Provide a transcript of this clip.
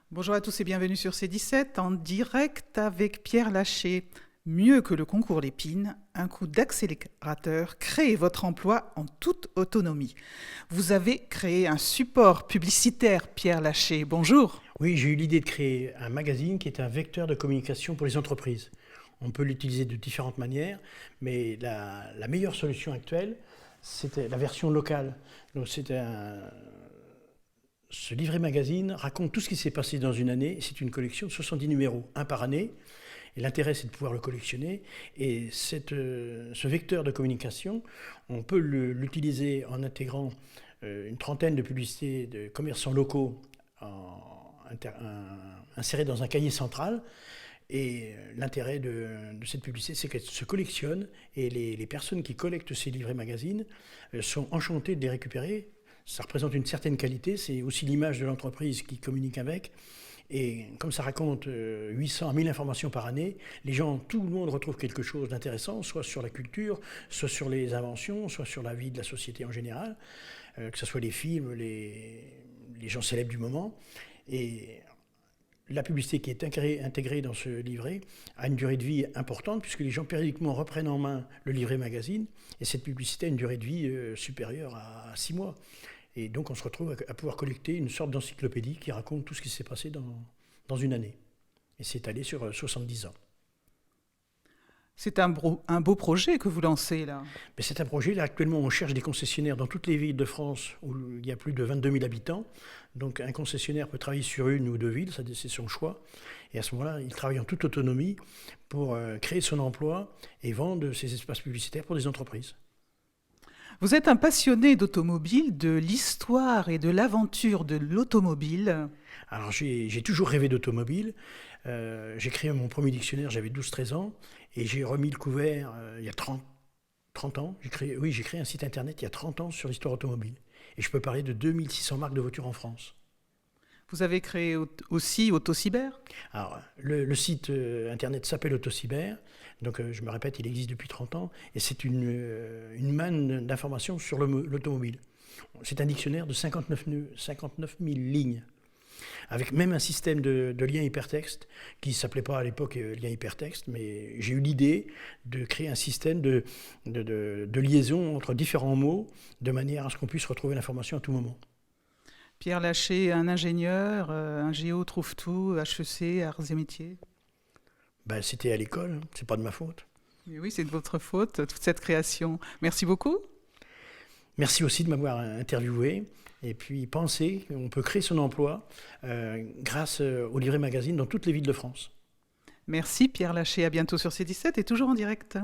Bonjour à tous et bienvenue sur C17 en direct avec Pierre Laché. Mieux que le concours Lépine, un coup d'accélérateur, créez votre emploi en toute autonomie. Vous avez créé un support publicitaire, Pierre Laché. Bonjour. Oui, j'ai eu l'idée de créer un magazine qui est un vecteur de communication pour les entreprises. On peut l'utiliser de différentes manières, mais la meilleure solution actuelle, c'était la version locale. Donc ce livret magazine raconte tout ce qui s'est passé dans une année. C'est une collection de 70 numéros, un par année. Et l'intérêt, c'est de pouvoir le collectionner. Et ce vecteur de communication, on peut l'utiliser en intégrant une trentaine de publicités de commerçants locaux insérées dans un cahier central. Et l'intérêt de cette publicité, c'est qu'elle se collectionne et les personnes qui collectent ces livrets magazines sont enchantées de les récupérer. Ça représente une certaine qualité, c'est aussi l'image de l'entreprise qui communique avec. Et comme ça raconte 800 à 1000 informations par année, tout le monde retrouve quelque chose d'intéressant, soit sur la culture, soit sur les inventions, soit sur la vie de la société en général, que ce soit les films, les gens célèbres du moment. Et la publicité qui est intégrée dans ce livret a une durée de vie importante puisque les gens périodiquement reprennent en main le livret magazine et cette publicité a une durée de vie supérieure à 6 mois. Et donc on se retrouve à pouvoir collecter une sorte d'encyclopédie qui raconte tout ce qui s'est passé dans une année. Et c'est étalé sur 70 ans. C'est un beau projet que vous lancez là. Mais c'est un projet, là actuellement on cherche des concessionnaires dans toutes les villes de France où il y a plus de 22 000 habitants. Donc un concessionnaire peut travailler sur une ou deux villes, ça c'est son choix. Et à ce moment-là, il travaille en toute autonomie pour créer son emploi et vendre ses espaces publicitaires pour des entreprises. Vous êtes un passionné d'automobile, de l'histoire et de l'aventure de l'automobile. Alors j'ai toujours rêvé d'automobile. J'ai créé mon premier dictionnaire, j'avais 12-13 ans, et j'ai remis le couvert il y a 30 ans. J'ai créé un site internet il y a 30 ans sur l'histoire automobile. Et je peux parler de 2600 marques de voitures en France. Vous avez créé aussi Autocyber. Alors, le site internet s'appelle Autocyber, donc je me répète, il existe depuis 30 ans, et c'est une manne d'informations sur l'automobile. C'est un dictionnaire de 59 000 lignes, avec même un système de lien hypertexte, qui ne s'appelait pas à l'époque lien hypertexte, mais j'ai eu l'idée de créer un système de liaison entre différents mots, de manière à ce qu'on puisse retrouver l'information à tout moment. Pierre Laché, un ingénieur, un géo trouve tout, HEC, arts et métiers. Ben, c'était à l'école, hein, c'est pas de ma faute. Mais oui, c'est de votre faute, toute cette création. Merci beaucoup. Merci aussi de m'avoir interviewé. Et puis pensez qu'on peut créer son emploi grâce au livret magazine dans toutes les villes de France. Merci Pierre Laché, à bientôt sur C17 et toujours en direct.